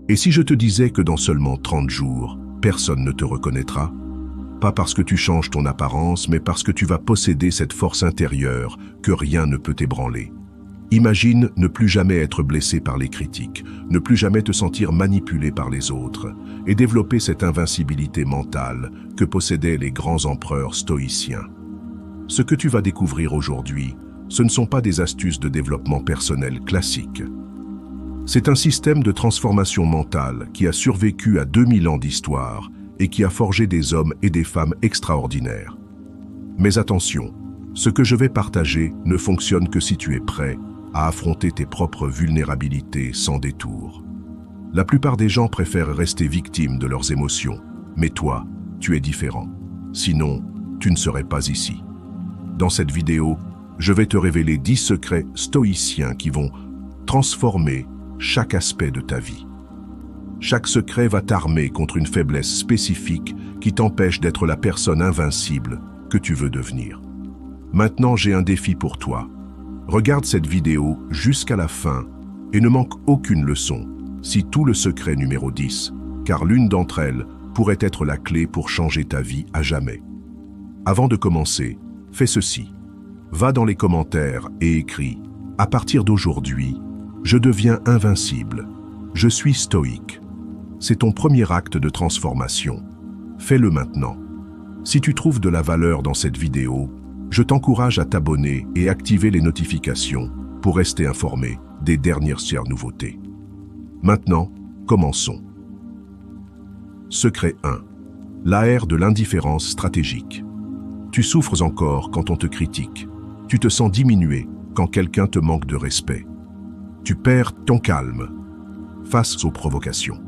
Et si je te disais que dans seulement 30 jours, personne ne te reconnaîtra? Pas parce que tu changes ton apparence, mais parce que tu vas posséder cette force intérieure que rien ne peut ébranler. Imagine ne plus jamais être blessé par les critiques, ne plus jamais te sentir manipulé par les autres, et développer cette invincibilité mentale que possédaient les grands empereurs stoïciens. Ce que tu vas découvrir aujourd'hui, ce ne sont pas des astuces de développement personnel classiques. C'est un système de transformation mentale qui a survécu à 2000 ans d'histoire et qui a forgé des hommes et des femmes extraordinaires. Mais attention, ce que je vais partager ne fonctionne que si tu es prêt à affronter tes propres vulnérabilités sans détour. La plupart des gens préfèrent rester victimes de leurs émotions, mais toi, tu es différent. Sinon, tu ne serais pas ici. Dans cette vidéo, je vais te révéler 10 secrets stoïciens qui vont transformer chaque aspect de ta vie. Chaque secret va t'armer contre une faiblesse spécifique qui t'empêche d'être la personne invincible que tu veux devenir. Maintenant, j'ai un défi pour toi. Regarde cette vidéo jusqu'à la fin et ne manque aucune leçon, si tout le secret numéro 10, car l'une d'entre elles pourrait être la clé pour changer ta vie à jamais. Avant de commencer, fais ceci. Va dans les commentaires et écris « À partir d'aujourd'hui, je deviens invincible. Je suis stoïque. » C'est ton premier acte de transformation. Fais-le maintenant. Si tu trouves de la valeur dans cette vidéo, je t'encourage à t'abonner et activer les notifications pour rester informé des dernières nouveautés. Maintenant, commençons. Secret 1. L'art de l'indifférence stratégique. Tu souffres encore quand on te critique. Tu te sens diminué quand quelqu'un te manque de respect. Tu perds ton calme face aux provocations.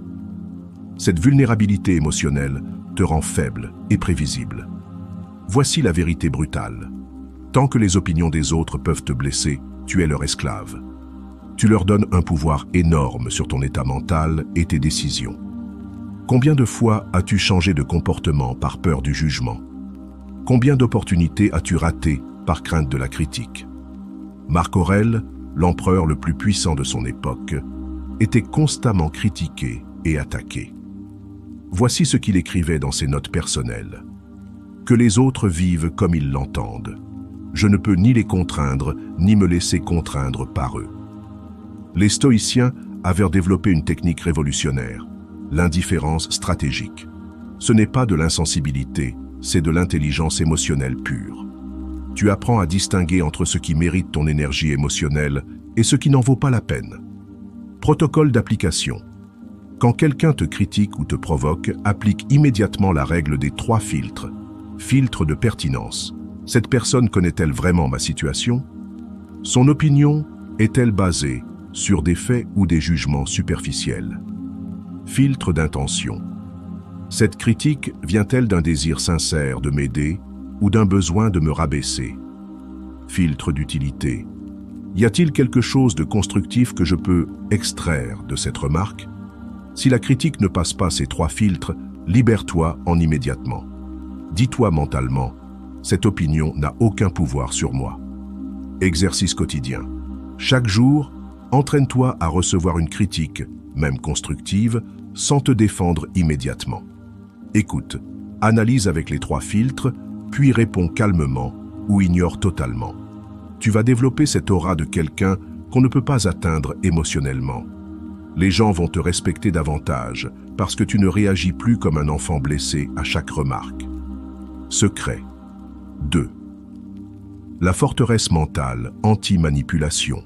Cette vulnérabilité émotionnelle te rend faible et prévisible. Voici la vérité brutale. Tant que les opinions des autres peuvent te blesser, tu es leur esclave. Tu leur donnes un pouvoir énorme sur ton état mental et tes décisions. Combien de fois as-tu changé de comportement par peur du jugement? Combien d'opportunités as-tu ratées par crainte de la critique? Marc Aurèle, l'empereur le plus puissant de son époque, était constamment critiqué et attaqué. Voici ce qu'il écrivait dans ses notes personnelles. Que les autres vivent comme ils l'entendent. Je ne peux ni les contraindre, ni me laisser contraindre par eux. Les stoïciens avaient développé une technique révolutionnaire, l'indifférence stratégique. Ce n'est pas de l'insensibilité, c'est de l'intelligence émotionnelle pure. Tu apprends à distinguer entre ce qui mérite ton énergie émotionnelle et ce qui n'en vaut pas la peine. Protocole d'application. Quand quelqu'un te critique ou te provoque, applique immédiatement la règle des 3 filtres. Filtre de pertinence. Cette personne connaît-elle vraiment ma situation? Son opinion est-elle basée sur des faits ou des jugements superficiels? Filtre d'intention. Cette critique vient-elle d'un désir sincère de m'aider ou d'un besoin de me rabaisser? Filtre d'utilité. Y a-t-il quelque chose de constructif que je peux extraire de cette remarque? Si la critique ne passe pas ces 3 filtres, libère-toi en immédiatement. Dis-toi mentalement, cette opinion n'a aucun pouvoir sur moi. Exercice quotidien. Chaque jour, entraîne-toi à recevoir une critique, même constructive, sans te défendre immédiatement. Écoute, analyse avec les 3 filtres, puis réponds calmement ou ignore totalement. Tu vas développer cette aura de quelqu'un qu'on ne peut pas atteindre émotionnellement. Les gens vont te respecter davantage parce que tu ne réagis plus comme un enfant blessé à chaque remarque. Secret 2. La forteresse mentale anti-manipulation.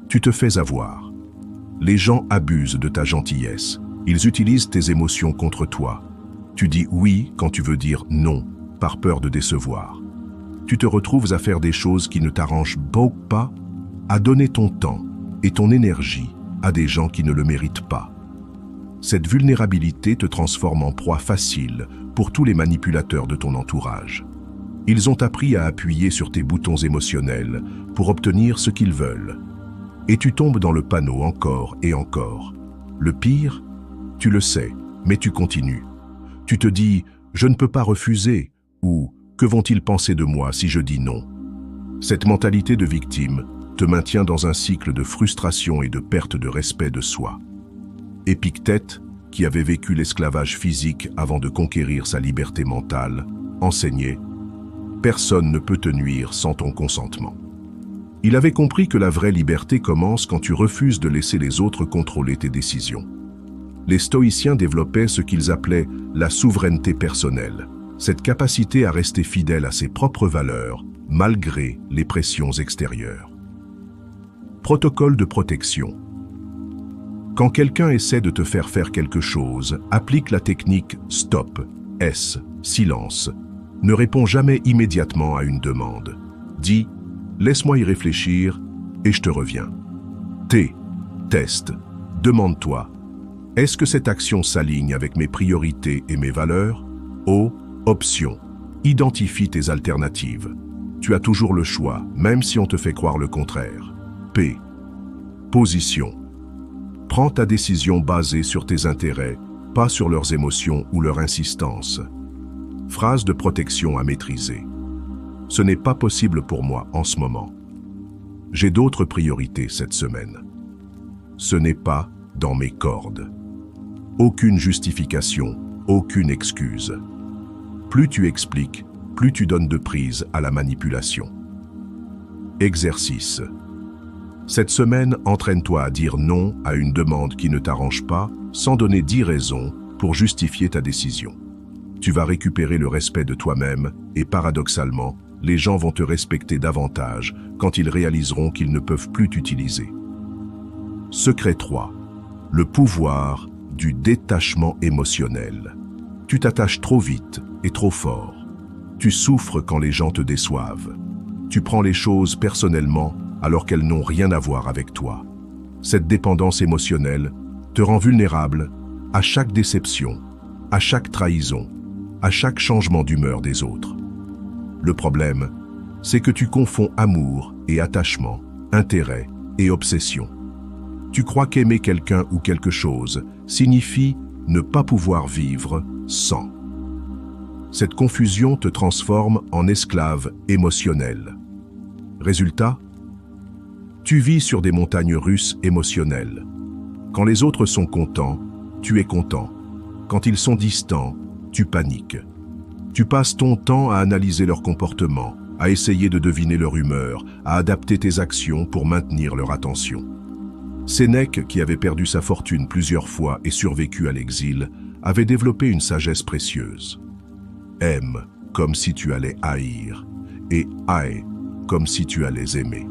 Tu te fais avoir. Les gens abusent de ta gentillesse. Ils utilisent tes émotions contre toi. Tu dis oui quand tu veux dire non, par peur de décevoir. Tu te retrouves à faire des choses qui ne t'arrangent pas, à donner ton temps et ton énergie à des gens qui ne le méritent pas. Cette vulnérabilité te transforme en proie facile pour tous les manipulateurs de ton entourage. Ils ont appris à appuyer sur tes boutons émotionnels pour obtenir ce qu'ils veulent. Et tu tombes dans le panneau encore et encore. Le pire, tu le sais, mais tu continues. Tu te dis « je ne peux pas refuser » ou « que vont-ils penser de moi si je dis non ?» Cette mentalité de victime te maintient dans un cycle de frustration et de perte de respect de soi. Épictète, qui avait vécu l'esclavage physique avant de conquérir sa liberté mentale, enseignait « Personne ne peut te nuire sans ton consentement ». Il avait compris que la vraie liberté commence quand tu refuses de laisser les autres contrôler tes décisions. Les stoïciens développaient ce qu'ils appelaient la souveraineté personnelle, cette capacité à rester fidèle à ses propres valeurs, malgré les pressions extérieures. Protocole de protection. Quand quelqu'un essaie de te faire faire quelque chose, applique la technique STOP, S, silence. Ne réponds jamais immédiatement à une demande. Dis « Laisse-moi y réfléchir et je te reviens ». T, test. Demande-toi « Est-ce que cette action s'aligne avec mes priorités et mes valeurs ?» O, option. Identifie tes alternatives. Tu as toujours le choix, même si on te fait croire le contraire. P, position. Prends ta décision basée sur tes intérêts, pas sur leurs émotions ou leur insistance. Phrase de protection à maîtriser. Ce n'est pas possible pour moi en ce moment. J'ai d'autres priorités cette semaine. Ce n'est pas dans mes cordes. Aucune justification, aucune excuse. Plus tu expliques, plus tu donnes de prise à la manipulation. Exercice. Cette semaine, entraîne-toi à dire non à une demande qui ne t'arrange pas, sans donner 10 raisons pour justifier ta décision. Tu vas récupérer le respect de toi-même et paradoxalement, les gens vont te respecter davantage quand ils réaliseront qu'ils ne peuvent plus t'utiliser. Secret 3. Le pouvoir du détachement émotionnel. Tu t'attaches trop vite et trop fort. Tu souffres quand les gens te déçoivent. Tu prends les choses personnellement alors qu'elles n'ont rien à voir avec toi. Cette dépendance émotionnelle te rend vulnérable à chaque déception, à chaque trahison, à chaque changement d'humeur des autres. Le problème, c'est que tu confonds amour et attachement, intérêt et obsession. Tu crois qu'aimer quelqu'un ou quelque chose signifie ne pas pouvoir vivre sans. Cette confusion te transforme en esclave émotionnel. Résultat, tu vis sur des montagnes russes émotionnelles. Quand les autres sont contents, tu es content. Quand ils sont distants, tu paniques. Tu passes ton temps à analyser leur comportement, à essayer de deviner leur humeur, à adapter tes actions pour maintenir leur attention. Sénèque, qui avait perdu sa fortune plusieurs fois et survécu à l'exil, avait développé une sagesse précieuse. Aime comme si tu allais haïr, et haïs comme si tu allais aimer.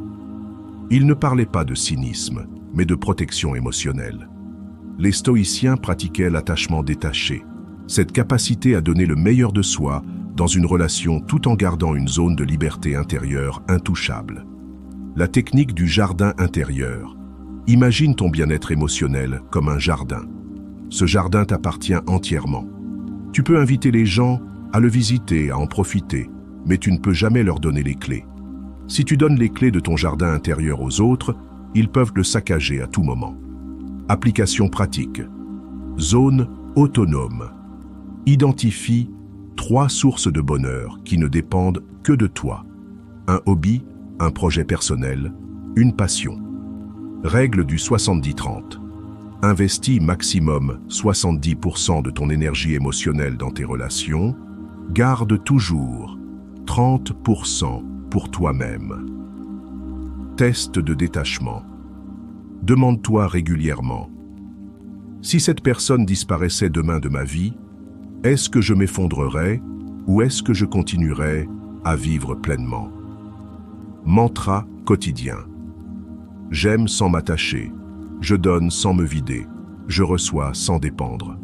Il ne parlait pas de cynisme, mais de protection émotionnelle. Les stoïciens pratiquaient l'attachement détaché, cette capacité à donner le meilleur de soi dans une relation tout en gardant une zone de liberté intérieure intouchable. La technique du jardin intérieur. Imagine ton bien-être émotionnel comme un jardin. Ce jardin t'appartient entièrement. Tu peux inviter les gens à le visiter, à en profiter, mais tu ne peux jamais leur donner les clés. Si tu donnes les clés de ton jardin intérieur aux autres, ils peuvent le saccager à tout moment. Application pratique. Zone autonome. Identifie 3 sources de bonheur qui ne dépendent que de toi. Un hobby, un projet personnel, une passion. Règle du 70-30. Investis maximum 70% de ton énergie émotionnelle dans tes relations. Garde toujours 30% pour toi-même. Test de détachement. Demande-toi régulièrement. Si cette personne disparaissait demain de ma vie, est-ce que je m'effondrerais ou est-ce que je continuerais à vivre pleinement? Mantra quotidien. J'aime sans m'attacher. Je donne sans me vider. Je reçois sans dépendre.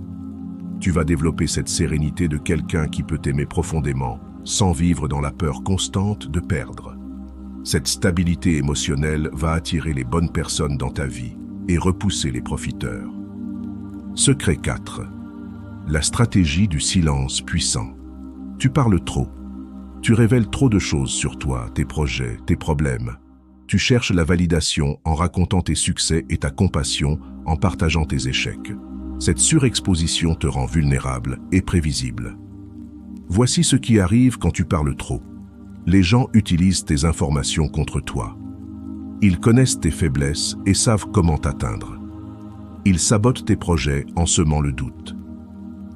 Tu vas développer cette sérénité de quelqu'un qui peut t'aimer profondément, sans vivre dans la peur constante de perdre. Cette stabilité émotionnelle va attirer les bonnes personnes dans ta vie et repousser les profiteurs. Secret 4. La stratégie du silence puissant. Tu parles trop. Tu révèles trop de choses sur toi, tes projets, tes problèmes. Tu cherches la validation en racontant tes succès et ta compassion en partageant tes échecs. Cette surexposition te rend vulnérable et prévisible. Voici ce qui arrive quand tu parles trop. Les gens utilisent tes informations contre toi. Ils connaissent tes faiblesses et savent comment t'atteindre. Il sabote tes projets en semant le doute.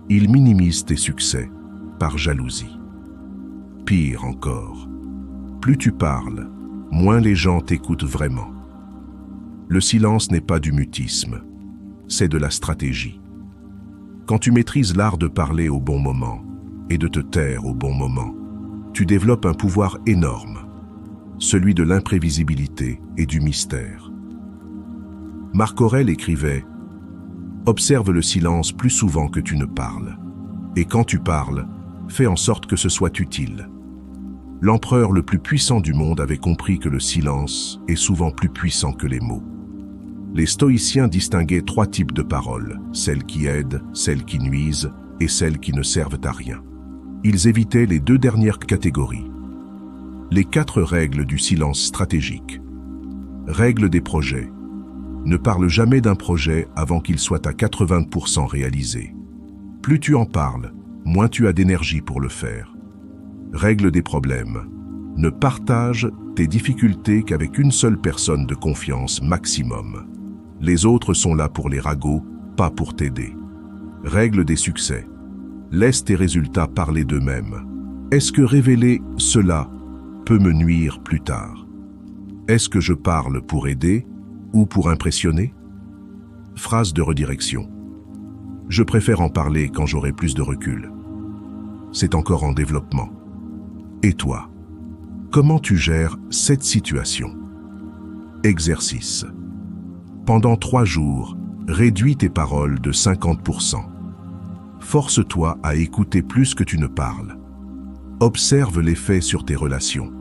Il minimise tes succès par jalousie. Pire encore, plus tu parles, moins les gens t'écoutent vraiment. Le silence n'est pas du mutisme, c'est de la stratégie. Quand tu maîtrises l'art de parler au bon moment et de te taire au bon moment, tu développes un pouvoir énorme, celui de l'imprévisibilité et du mystère. Marc Aurèle écrivait « Observe le silence plus souvent que tu ne parles, et quand tu parles, fais en sorte que ce soit utile. » L'empereur le plus puissant du monde avait compris que le silence est souvent plus puissant que les mots. Les stoïciens distinguaient 3 types de paroles, celles qui aident, celles qui nuisent et celles qui ne servent à rien. Ils évitaient les 2 dernières catégories. Les 4 règles du silence stratégique. Règle des projets. Ne parle jamais d'un projet avant qu'il soit à 80% réalisé. Plus tu en parles, moins tu as d'énergie pour le faire. Règle des problèmes. Ne partage tes difficultés qu'avec une seule personne de confiance maximum. Les autres sont là pour les ragots, pas pour t'aider. Règle des succès. Laisse tes résultats parler d'eux-mêmes. Est-ce que révéler cela peut me nuire plus tard? Est-ce que je parle pour aider ou pour impressionner? Phrase de redirection. Je préfère en parler quand j'aurai plus de recul. C'est encore en développement. Et toi, comment tu gères cette situation? Exercice. Pendant 3 jours, réduis tes paroles de 50%. Force-toi à écouter plus que tu ne parles. Observe l'effet sur tes relations.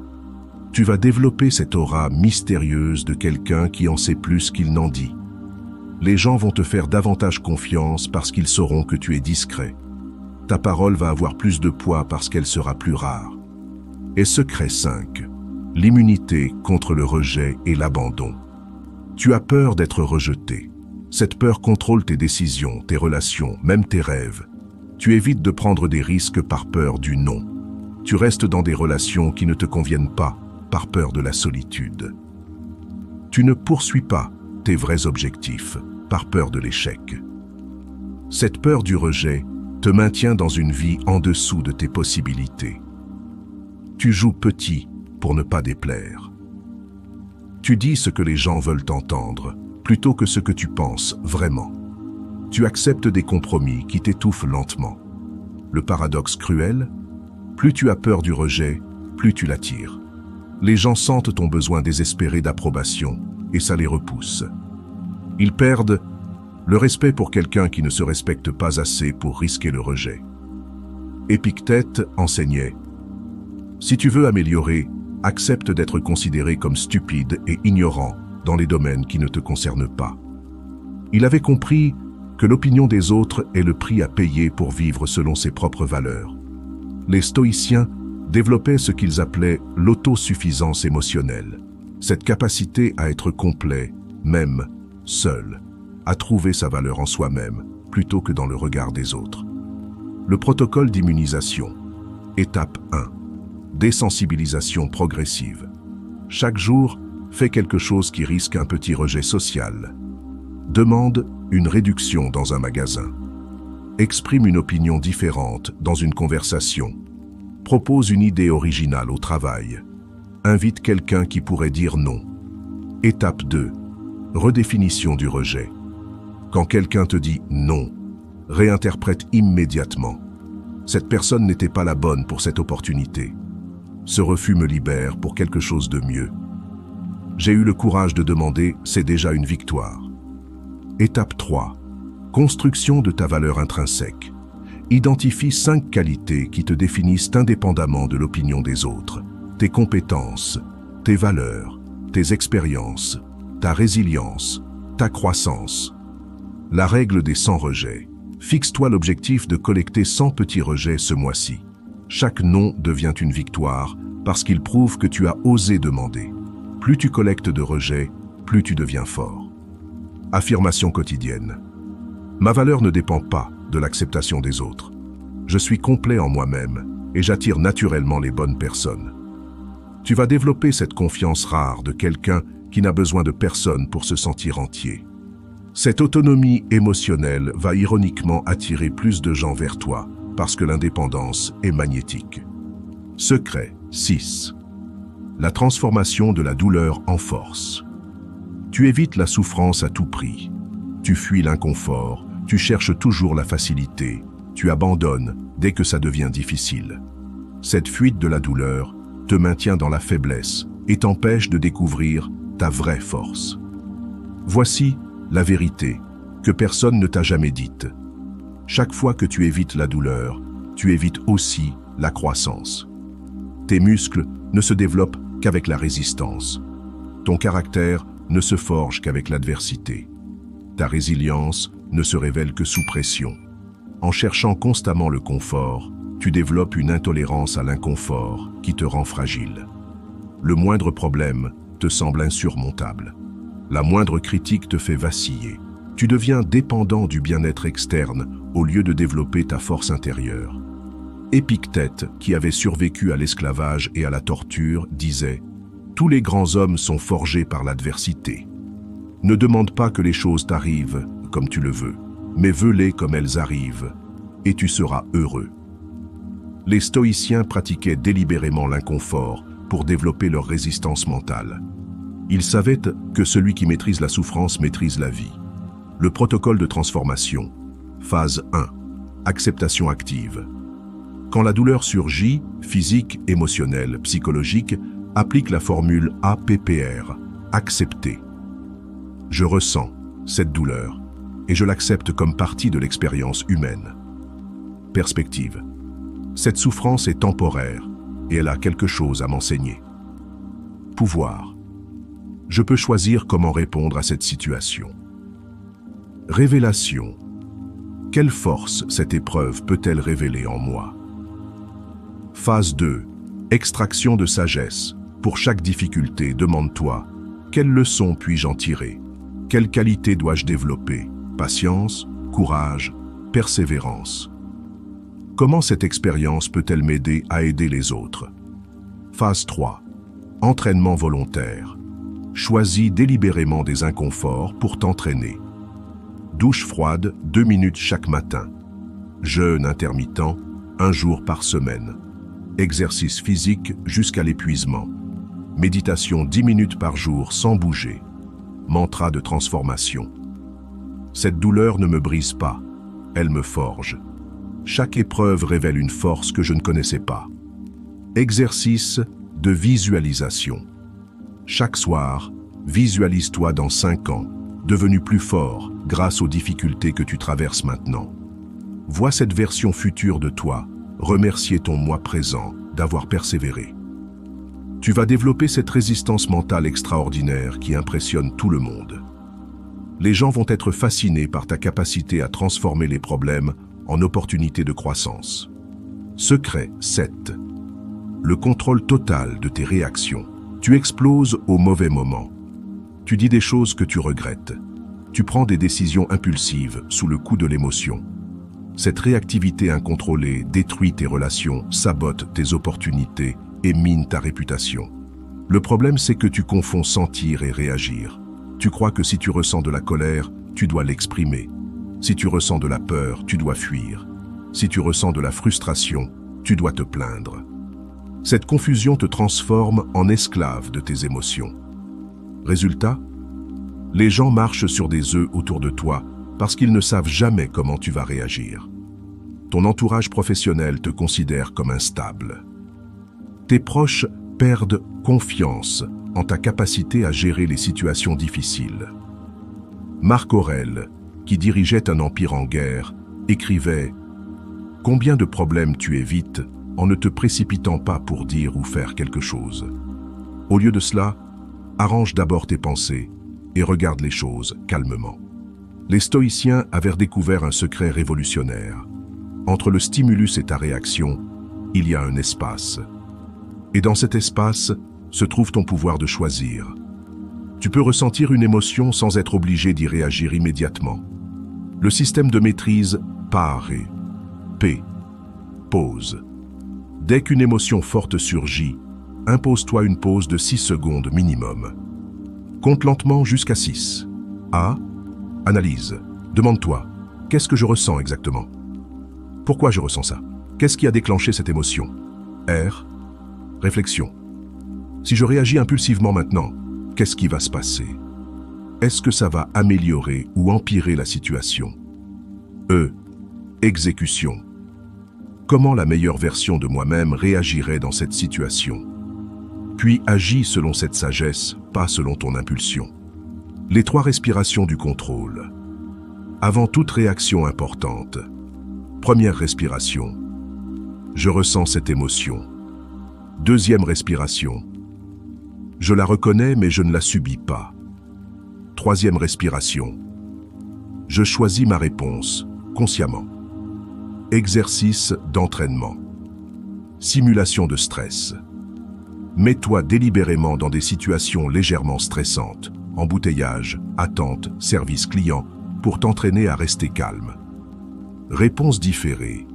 Tu vas développer cette aura mystérieuse de quelqu'un qui en sait plus qu'il n'en dit. Les gens vont te faire davantage confiance parce qu'ils sauront que tu es discret. Ta parole va avoir plus de poids parce qu'elle sera plus rare. Et secret 5. L'immunité contre le rejet et l'abandon. Tu as peur d'être rejeté. Cette peur contrôle tes décisions, tes relations, même tes rêves. Tu évites de prendre des risques par peur du non. Tu restes dans des relations qui ne te conviennent pas, par peur de la solitude. Tu ne poursuis pas tes vrais objectifs, par peur de l'échec. Cette peur du rejet te maintient dans une vie en dessous de tes possibilités. Tu joues petit pour ne pas déplaire. Tu dis ce que les gens veulent entendre, plutôt que ce que tu penses vraiment. Tu acceptes des compromis qui t'étouffent lentement. Le paradoxe cruel, plus tu as peur du rejet, plus tu l'attires. Les gens sentent ton besoin désespéré d'approbation et ça les repousse. Ils perdent le respect pour quelqu'un qui ne se respecte pas assez pour risquer le rejet. Épictète enseignait « Si tu veux améliorer, accepte d'être considéré comme stupide et ignorant dans les domaines qui ne te concernent pas. » Il avait compris que l'opinion des autres est le prix à payer pour vivre selon ses propres valeurs. Les stoïciens développaient ce qu'ils appelaient l'autosuffisance émotionnelle, cette capacité à être complet, même seul, à trouver sa valeur en soi-même plutôt que dans le regard des autres. Le protocole d'immunisation. Étape 1. Désensibilisation progressive. Chaque jour, fais quelque chose qui risque un petit rejet social. Demande une réduction dans un magasin. Exprime une opinion différente dans une conversation. Propose une idée originale au travail. Invite quelqu'un qui pourrait dire non. Étape 2. Redéfinition du rejet. Quand quelqu'un te dit non, réinterprète immédiatement. Cette personne n'était pas la bonne pour cette opportunité. Ce refus me libère pour quelque chose de mieux. J'ai eu le courage de demander, c'est déjà une victoire. Étape 3. Construction de ta valeur intrinsèque. Identifie 5 qualités qui te définissent indépendamment de l'opinion des autres. Tes compétences, tes valeurs, tes expériences, ta résilience, ta croissance. La règle des 100 rejets. Fixe-toi l'objectif de collecter 100 petits rejets ce mois-ci. Chaque non devient une victoire parce qu'il prouve que tu as osé demander. Plus tu collectes de rejets, plus tu deviens fort. Affirmation quotidienne. Ma valeur ne dépend pas de l'acceptation des autres. Je suis complet en moi-même et j'attire naturellement les bonnes personnes. Tu vas développer cette confiance rare de quelqu'un qui n'a besoin de personne pour se sentir entier. Cette autonomie émotionnelle va ironiquement attirer plus de gens vers toi, parce que l'indépendance est magnétique. Secret 6. La transformation de la douleur en force. Tu évites la souffrance à tout prix. Tu fuis l'inconfort, tu cherches toujours la facilité, tu abandonnes dès que ça devient difficile. Cette fuite de la douleur te maintient dans la faiblesse et t'empêche de découvrir ta vraie force. Voici la vérité que personne ne t'a jamais dite. Chaque fois que tu évites la douleur, tu évites aussi la croissance. Tes muscles ne se développent qu'avec la résistance. Ton caractère ne se forge qu'avec l'adversité. Ta résilience ne se révèle que sous pression. En cherchant constamment le confort, tu développes une intolérance à l'inconfort qui te rend fragile. Le moindre problème te semble insurmontable. La moindre critique te fait vaciller. Tu deviens dépendant du bien-être externe au lieu de développer ta force intérieure. Épictète, qui avait survécu à l'esclavage et à la torture, disait « Tous les grands hommes sont forgés par l'adversité. Ne demande pas que les choses t'arrivent comme tu le veux, mais veux-les comme elles arrivent, et tu seras heureux. » Les stoïciens pratiquaient délibérément l'inconfort pour développer leur résistance mentale. Ils savaient que celui qui maîtrise la souffrance maîtrise la vie. Le protocole de transformation. Phase 1. Acceptation active. Quand la douleur surgit, physique, émotionnelle, psychologique, applique la formule APPR, accepter. Je ressens cette douleur et je l'accepte comme partie de l'expérience humaine. Perspective. Cette souffrance est temporaire et elle a quelque chose à m'enseigner. Pouvoir. Je peux choisir comment répondre à cette situation. Révélation. Quelle force cette épreuve peut-elle révéler en moi? Phase 2. Extraction de sagesse. Pour chaque difficulté, demande-toi, quelle leçon puis-je en tirer? Quelle qualité dois-je développer? Patience, courage, persévérance. Comment cette expérience peut-elle m'aider à aider les autres? Phase 3. Entraînement volontaire. Choisis délibérément des inconforts pour t'entraîner. Douche froide, 2 minutes chaque matin. Jeûne intermittent, 1 jour par semaine. Exercice physique jusqu'à l'épuisement. Méditation 10 minutes par jour sans bouger. Mantra de transformation. Cette douleur ne me brise pas, elle me forge. Chaque épreuve révèle une force que je ne connaissais pas. Exercice de visualisation. Chaque soir, visualise-toi dans 5 ans, devenu plus fort grâce aux difficultés que tu traverses maintenant. Vois cette version future de toi, remercier ton moi présent d'avoir persévéré. Tu vas développer cette résistance mentale extraordinaire qui impressionne tout le monde. Les gens vont être fascinés par ta capacité à transformer les problèmes en opportunités de croissance. Secret 7. Le contrôle total de tes réactions. Tu exploses au mauvais moment. Tu dis des choses que tu regrettes. Tu prends des décisions impulsives sous le coup de l'émotion. Cette réactivité incontrôlée détruit tes relations, sabote tes opportunités et mine ta réputation. Le problème, c'est que tu confonds sentir et réagir. Tu crois que si tu ressens de la colère, tu dois l'exprimer. Si tu ressens de la peur, tu dois fuir. Si tu ressens de la frustration, tu dois te plaindre. Cette confusion te transforme en esclave de tes émotions. Résultat, les gens marchent sur des œufs autour de toi parce qu'ils ne savent jamais comment tu vas réagir. Ton entourage professionnel te considère comme instable. Tes proches perdent confiance en ta capacité à gérer les situations difficiles. Marc Aurèle, qui dirigeait un empire en guerre, écrivait « Combien de problèmes tu évites en ne te précipitant pas pour dire ou faire quelque chose. Au lieu de cela, arrange d'abord tes pensées et regarde les choses calmement. » Les stoïciens avaient découvert un secret révolutionnaire. Entre le stimulus et ta réaction, il y a un espace. Et dans cet espace se trouve ton pouvoir de choisir. Tu peux ressentir une émotion sans être obligé d'y réagir immédiatement. Le système de maîtrise pare. P. Pause. Dès qu'une émotion forte surgit, impose-toi une pause de 6 secondes minimum. Compte lentement jusqu'à 6. A. Analyse. Demande-toi, qu'est-ce que je ressens exactement? Pourquoi je ressens ça? Qu'est-ce qui a déclenché cette émotion? R. Réflexion. Si je réagis impulsivement maintenant, qu'est-ce qui va se passer? Est-ce que ça va améliorer ou empirer la situation? E. Exécution. Comment la meilleure version de moi-même réagirait dans cette situation? Puis agis selon cette sagesse, pas selon ton impulsion. Les 3 respirations du contrôle. Avant toute réaction importante. Première respiration. Je ressens cette émotion. Deuxième respiration. Je la reconnais mais je ne la subis pas. Troisième respiration. Je choisis ma réponse, consciemment. Exercice d'entraînement. Simulation de stress. Mets-toi délibérément dans des situations légèrement stressantes, embouteillage, attente, service client, pour t'entraîner à rester calme. Réponse différée.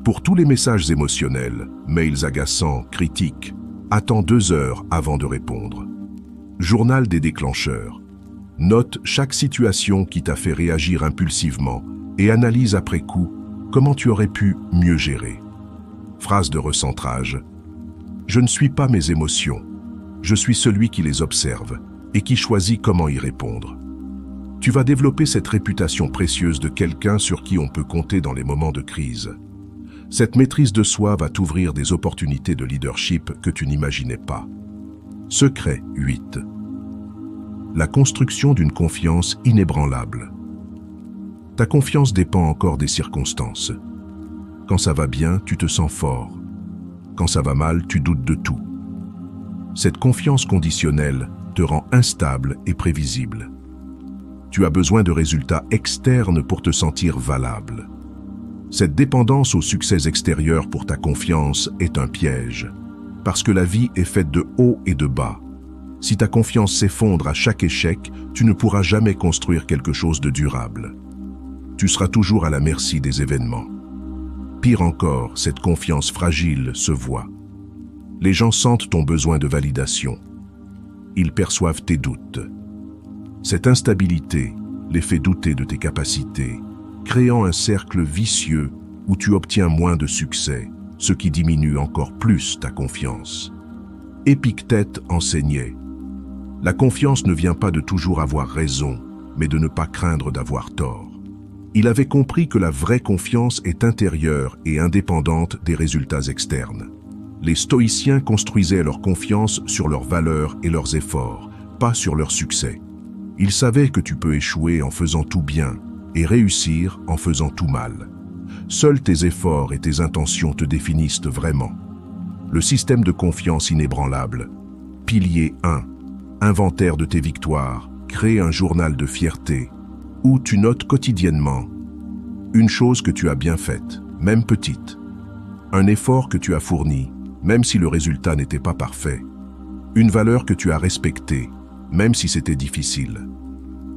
Pour tous les messages émotionnels, mails agaçants, critiques, attends 2 heures avant de répondre. Journal des déclencheurs. Note chaque situation qui t'a fait réagir impulsivement et analyse après coup comment tu aurais pu mieux gérer. Phrase de recentrage. Je ne suis pas mes émotions. Je suis celui qui les observe et qui choisit comment y répondre. Tu vas développer cette réputation précieuse de quelqu'un sur qui on peut compter dans les moments de crise. Cette maîtrise de soi va t'ouvrir des opportunités de leadership que tu n'imaginais pas. Secret 8. La construction d'une confiance inébranlable. Ta confiance dépend encore des circonstances. Quand ça va bien, tu te sens fort. Quand ça va mal, tu doutes de tout. Cette confiance conditionnelle te rend instable et prévisible. Tu as besoin de résultats externes pour te sentir valable. Cette dépendance aux succès extérieurs pour ta confiance est un piège, parce que la vie est faite de hauts et de bas. Si ta confiance s'effondre à chaque échec, tu ne pourras jamais construire quelque chose de durable. Tu seras toujours à la merci des événements. Pire encore, cette confiance fragile se voit. Les gens sentent ton besoin de validation. Ils perçoivent tes doutes. Cette instabilité les fait douter de tes capacités, créant un cercle vicieux où tu obtiens moins de succès, ce qui diminue encore plus ta confiance. Épictète enseignait: la confiance ne vient pas de toujours avoir raison, mais de ne pas craindre d'avoir tort. Il avait compris que la vraie confiance est intérieure et indépendante des résultats externes. Les stoïciens construisaient leur confiance sur leurs valeurs et leurs efforts, pas sur leur succès. Ils savaient que tu peux échouer en faisant tout bien et réussir en faisant tout mal. Seuls tes efforts et tes intentions te définissent vraiment. Le système de confiance inébranlable. Pilier 1. Inventaire de tes victoires. Crée un journal de fierté où tu notes quotidiennement une chose que tu as bien faite, même petite. Un effort que tu as fourni, même si le résultat n'était pas parfait. Une valeur que tu as respectée, même si c'était difficile.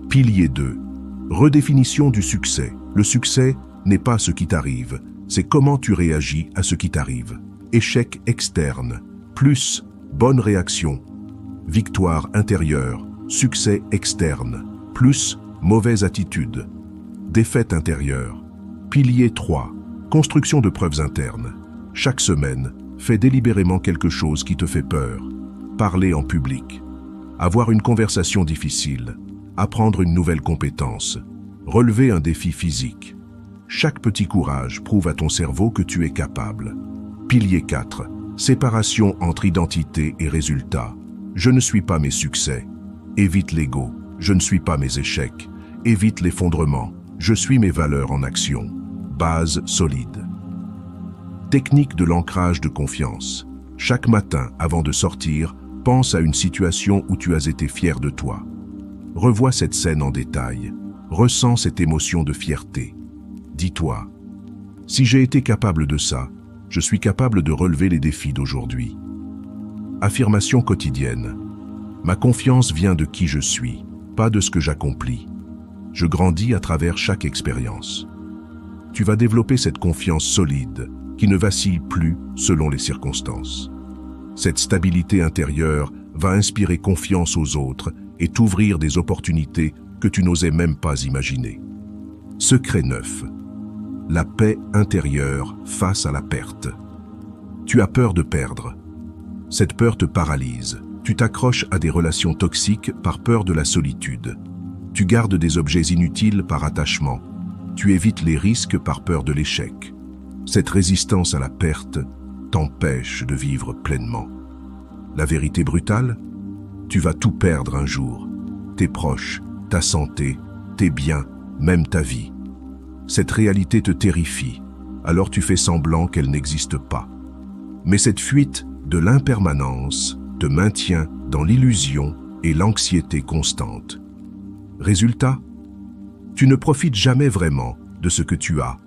Pilier 2. Redéfinition du succès. Le succès n'est pas ce qui t'arrive, c'est comment tu réagis à ce qui t'arrive. Échec externe, plus bonne réaction. Victoire intérieure, succès externe, plus mauvaise attitude. Défaite intérieure. Pilier 3. Construction de preuves internes. Chaque semaine, fais délibérément quelque chose qui te fait peur. Parler en public. Avoir une conversation difficile. Apprendre une nouvelle compétence. Relever un défi physique. Chaque petit courage prouve à ton cerveau que tu es capable. Pilier 4. Séparation entre identité et résultat. Je ne suis pas mes succès. Évite l'ego. Je ne suis pas mes échecs. Évite l'effondrement. Je suis mes valeurs en action. Base solide. Technique de l'ancrage de confiance. Chaque matin, avant de sortir, pense à une situation où tu as été fier de toi. Revois cette scène en détail. Ressens cette émotion de fierté. Dis-toi: si j'ai été capable de ça, je suis capable de relever les défis d'aujourd'hui. Affirmation quotidienne. Ma confiance vient de qui je suis, pas de ce que j'accomplis. Je grandis à travers chaque expérience. Tu vas développer cette confiance solide qui ne vacille plus selon les circonstances. Cette stabilité intérieure va inspirer confiance aux autres et t'ouvrir des opportunités que tu n'osais même pas imaginer. Secret 9. La paix intérieure face à la perte. Tu as peur de perdre. Cette peur te paralyse. Tu t'accroches à des relations toxiques par peur de la solitude. Tu gardes des objets inutiles par attachement. Tu évites les risques par peur de l'échec. Cette résistance à la perte t'empêche de vivre pleinement. La vérité brutale? Tu vas tout perdre un jour. Tes proches, ta santé, tes biens, même ta vie. Cette réalité te terrifie, alors tu fais semblant qu'elle n'existe pas. Mais cette fuite de l'impermanence te maintient dans l'illusion et l'anxiété constante. Résultat, tu ne profites jamais vraiment de ce que tu as,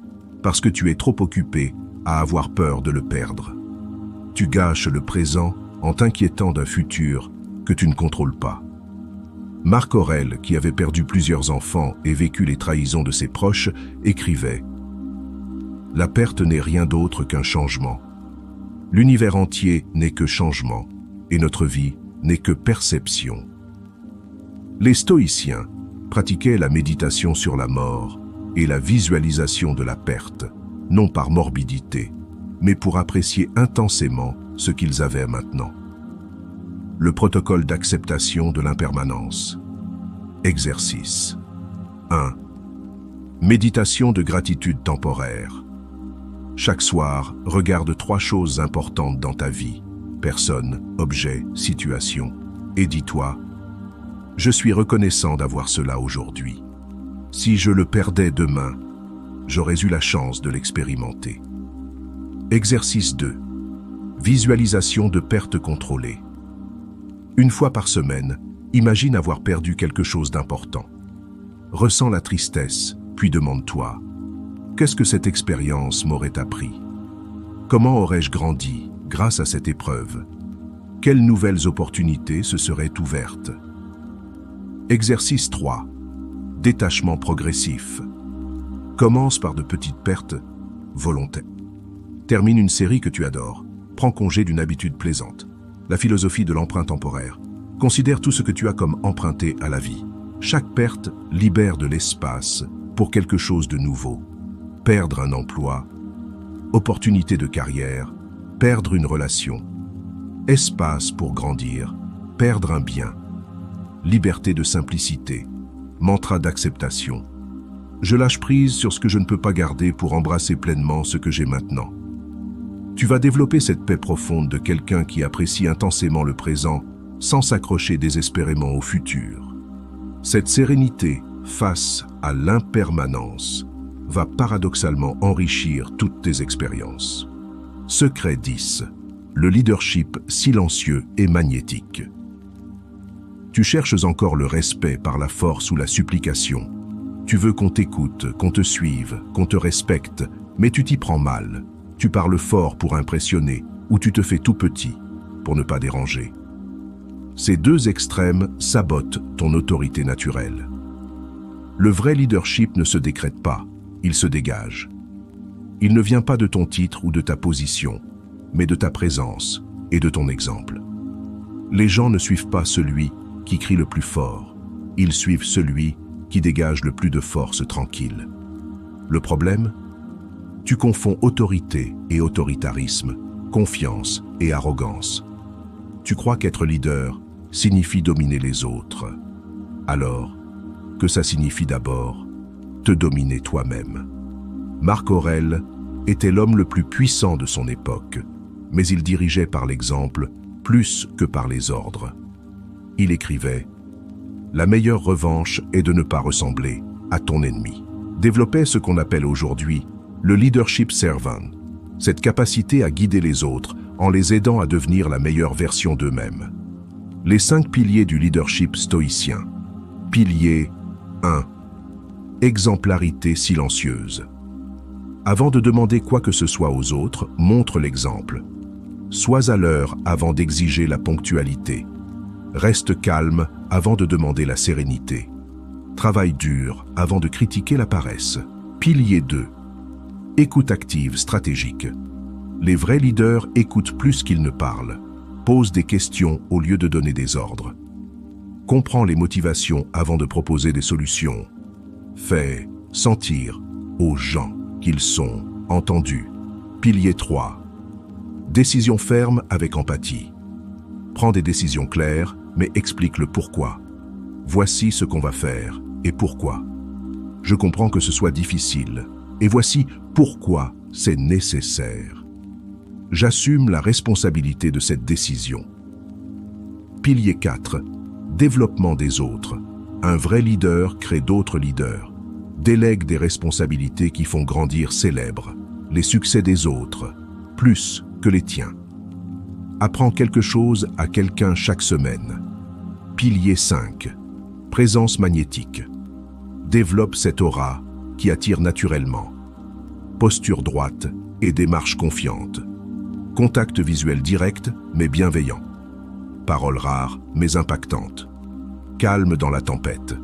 parce que tu es trop occupé à avoir peur de le perdre. Tu gâches le présent en t'inquiétant d'un futur que tu ne contrôles pas. Marc Aurèle, qui avait perdu plusieurs enfants et vécu les trahisons de ses proches, écrivait « La perte n'est rien d'autre qu'un changement. L'univers entier n'est que changement, et notre vie n'est que perception. » Les stoïciens pratiquaient la méditation sur la mort et la visualisation de la perte, non par morbidité, mais pour apprécier intensément ce qu'ils avaient maintenant. Le protocole d'acceptation de l'impermanence. Exercice 1. Méditation de gratitude temporaire. Chaque soir, regarde 3 choses importantes dans ta vie, personne, objet, situation, et dis-toi « Je suis reconnaissant d'avoir cela aujourd'hui. Si je le perdais demain, j'aurais eu la chance de l'expérimenter. » Exercice 2. Visualisation de perte contrôlée. Une fois par semaine, imagine avoir perdu quelque chose d'important. Ressens la tristesse, puis demande-toi « Qu'est-ce que cette expérience m'aurait appris? Comment aurais-je grandi grâce à cette épreuve? Quelles nouvelles opportunités se seraient ouvertes ?» Exercice 3. Détachement progressif. Commence par de petites pertes volontaires. Termine une série que tu adores. Prends congé d'une habitude plaisante. La philosophie de l'emprunt temporaire. Considère tout ce que tu as comme emprunté à la vie. Chaque perte libère de l'espace pour quelque chose de nouveau. Perdre un emploi, opportunité de carrière, perdre une relation. Espace pour grandir, perdre un bien. Liberté de simplicité, mantra d'acceptation. Je lâche prise sur ce que je ne peux pas garder pour embrasser pleinement ce que j'ai maintenant. Tu vas développer cette paix profonde de quelqu'un qui apprécie intensément le présent sans s'accrocher désespérément au futur. Cette sérénité face à l'impermanence va paradoxalement enrichir toutes tes expériences. Secret 10. Le leadership silencieux et magnétique. Tu cherches encore le respect par la force ou la supplication. Tu veux qu'on t'écoute, qu'on te suive, qu'on te respecte, mais tu t'y prends mal. Tu parles fort pour impressionner, ou tu te fais tout petit pour ne pas déranger. Ces 2 extrêmes sabotent ton autorité naturelle. Le vrai leadership ne se décrète pas, il se dégage. Il ne vient pas de ton titre ou de ta position, mais de ta présence et de ton exemple. Les gens ne suivent pas celui qui crie le plus fort, ils suivent celui qui dégage le plus de force tranquille. Le problème? Tu confonds autorité et autoritarisme, confiance et arrogance. Tu crois qu'être leader signifie dominer les autres, alors que ça signifie d'abord te dominer toi-même. Marc Aurèle était l'homme le plus puissant de son époque, mais il dirigeait par l'exemple plus que par les ordres. Il écrivait « La meilleure revanche est de ne pas ressembler à ton ennemi ». Développait ce qu'on appelle aujourd'hui le leadership servant, cette capacité à guider les autres en les aidant à devenir la meilleure version d'eux-mêmes. Les 5 piliers du leadership stoïcien. Pilier 1. Exemplarité silencieuse. Avant de demander quoi que ce soit aux autres, montre l'exemple. Sois à l'heure avant d'exiger la ponctualité. Reste calme avant de demander la sérénité. Travaille dur avant de critiquer la paresse. Pilier 2. Écoute active stratégique. Les vrais leaders écoutent plus qu'ils ne parlent. Posent des questions au lieu de donner des ordres. Comprends les motivations avant de proposer des solutions. Fais sentir aux gens qu'ils sont entendus. Pilier 3. Décision ferme avec empathie. Prends des décisions claires, mais explique le pourquoi. Voici ce qu'on va faire et pourquoi. Je comprends que ce soit difficile, et voici pourquoi c'est nécessaire. J'assume la responsabilité de cette décision. Pilier 4. Développement des autres. Un vrai leader crée d'autres leaders. Délègue des responsabilités qui font grandir célèbres les succès des autres, plus que les tiens. Apprends quelque chose à quelqu'un chaque semaine. Pilier 5. Présence magnétique. Développe cette aura qui attire naturellement. Posture droite et démarche confiante. Contact visuel direct mais bienveillant. Paroles rares mais impactantes. Calme dans la tempête.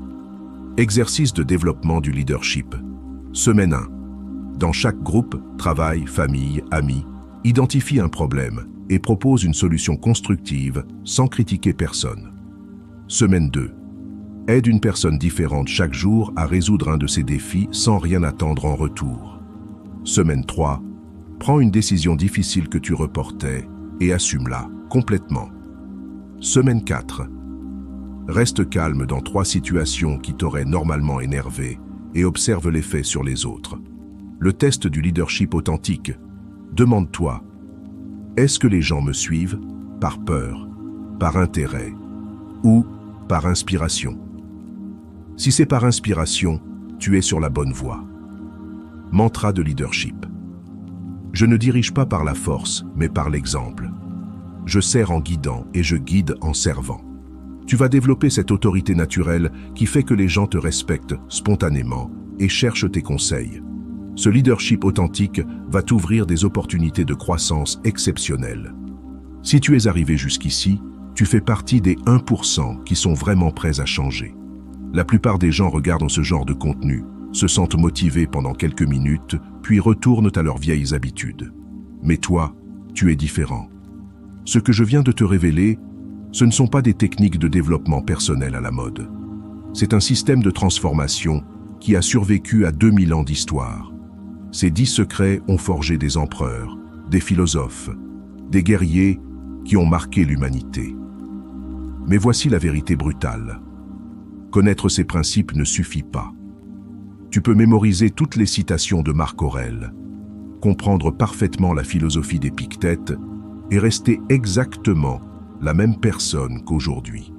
Exercice de développement du leadership. Semaine 1. Dans chaque groupe, travail, famille, amis, identifie un problème et propose une solution constructive sans critiquer personne. Semaine 2. Aide une personne différente chaque jour à résoudre un de ses défis sans rien attendre en retour. Semaine 3. Prends une décision difficile que tu reportais et assume-la complètement. Semaine 4. Reste calme dans 3 situations qui t'auraient normalement énervé et observe l'effet sur les autres. Le test du leadership authentique. Demande-toi, est-ce que les gens me suivent par peur, par intérêt ou par inspiration? Si c'est par inspiration, tu es sur la bonne voie. Mantra de leadership. Je ne dirige pas par la force, mais par l'exemple. Je sers en guidant et je guide en servant. Tu vas développer cette autorité naturelle qui fait que les gens te respectent spontanément et cherchent tes conseils. Ce leadership authentique va t'ouvrir des opportunités de croissance exceptionnelles. Si tu es arrivé jusqu'ici, tu fais partie des 1% qui sont vraiment prêts à changer. La plupart des gens regardent ce genre de contenu, se sentent motivés pendant quelques minutes, puis retournent à leurs vieilles habitudes. Mais toi, tu es différent. Ce que je viens de te révéler, ce ne sont pas des techniques de développement personnel à la mode. C'est un système de transformation qui a survécu à 2000 ans d'histoire. Ces 10 secrets ont forgé des empereurs, des philosophes, des guerriers qui ont marqué l'humanité. Mais voici la vérité brutale. Connaître ces principes ne suffit pas. Tu peux mémoriser toutes les citations de Marc Aurèle, comprendre parfaitement la philosophie d'Épictète et rester exactement la même personne qu'aujourd'hui.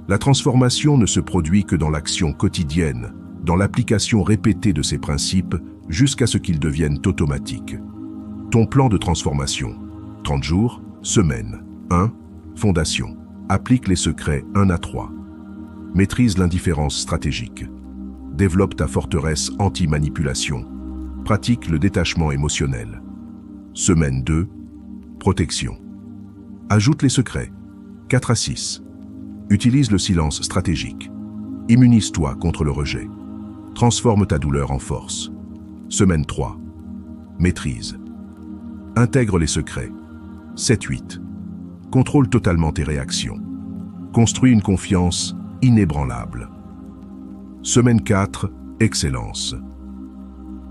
La transformation ne se produit que dans l'action quotidienne, dans l'application répétée de ces principes jusqu'à ce qu'ils deviennent automatiques. Ton plan de transformation. 30 jours, semaine. 1. Fondation. Applique les secrets 1 à 3. Maîtrise l'indifférence stratégique. Développe ta forteresse anti-manipulation. Pratique le détachement émotionnel. Semaine 2. Protection. Ajoute les secrets. 4 à 6. Utilise le silence stratégique. Immunise-toi contre le rejet. Transforme ta douleur en force. Semaine 3. Maîtrise. Intègre les secrets. 7-8. Contrôle totalement tes réactions. Construis une confiance inébranlable. Semaine 4. Excellence.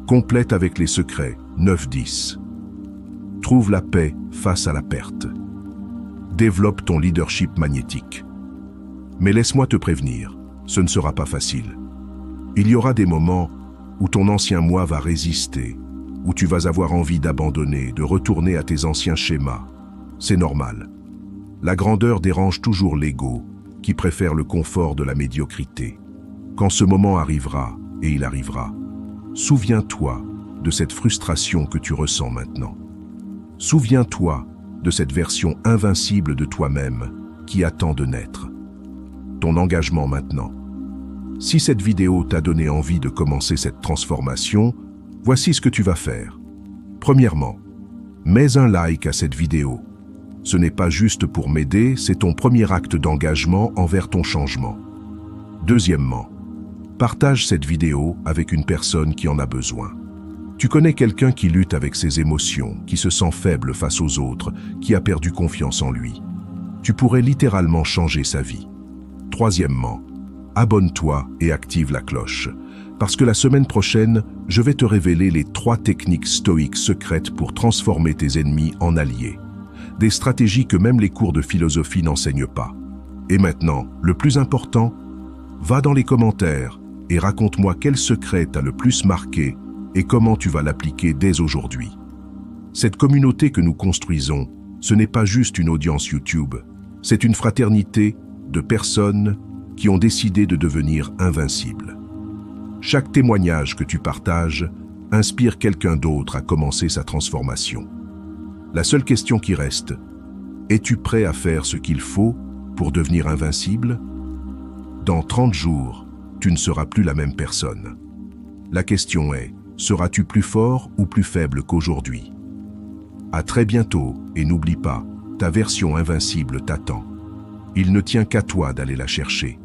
Complète avec les secrets. 9-10. Trouve la paix face à la perte. Développe ton leadership magnétique. Mais laisse-moi te prévenir, ce ne sera pas facile. Il y aura des moments où ton ancien moi va résister, où tu vas avoir envie d'abandonner, de retourner à tes anciens schémas. C'est normal. La grandeur dérange toujours l'ego, qui préfère le confort de la médiocrité. Quand ce moment arrivera, et il arrivera, souviens-toi de cette frustration que tu ressens maintenant. Souviens-toi de cette version invincible de toi-même qui attend de naître. Ton engagement maintenant. Si cette vidéo t'a donné envie de commencer cette transformation, voici ce que tu vas faire. Premièrement, mets un like à cette vidéo. Ce n'est pas juste pour m'aider, c'est ton premier acte d'engagement envers ton changement. Deuxièmement, partage cette vidéo avec une personne qui en a besoin. Tu connais quelqu'un qui lutte avec ses émotions, qui se sent faible face aux autres, qui a perdu confiance en lui. Tu pourrais littéralement changer sa vie. Troisièmement, abonne-toi et active la cloche. Parce que la semaine prochaine, je vais te révéler les 3 techniques stoïques secrètes pour transformer tes ennemis en alliés. Des stratégies que même les cours de philosophie n'enseignent pas. Et maintenant, le plus important, va dans les commentaires et raconte-moi quel secret t'a le plus marqué et comment tu vas l'appliquer dès aujourd'hui. Cette communauté que nous construisons, ce n'est pas juste une audience YouTube, c'est une fraternité de personnes qui ont décidé de devenir invincibles. Chaque témoignage que tu partages inspire quelqu'un d'autre à commencer sa transformation. La seule question qui reste, es-tu prêt à faire ce qu'il faut pour devenir invincible? Dans 30 jours, tu ne seras plus la même personne. La question est, seras-tu plus fort ou plus faible qu'aujourd'hui? À très bientôt et n'oublie pas, ta version invincible t'attend. Il ne tient qu'à toi d'aller la chercher.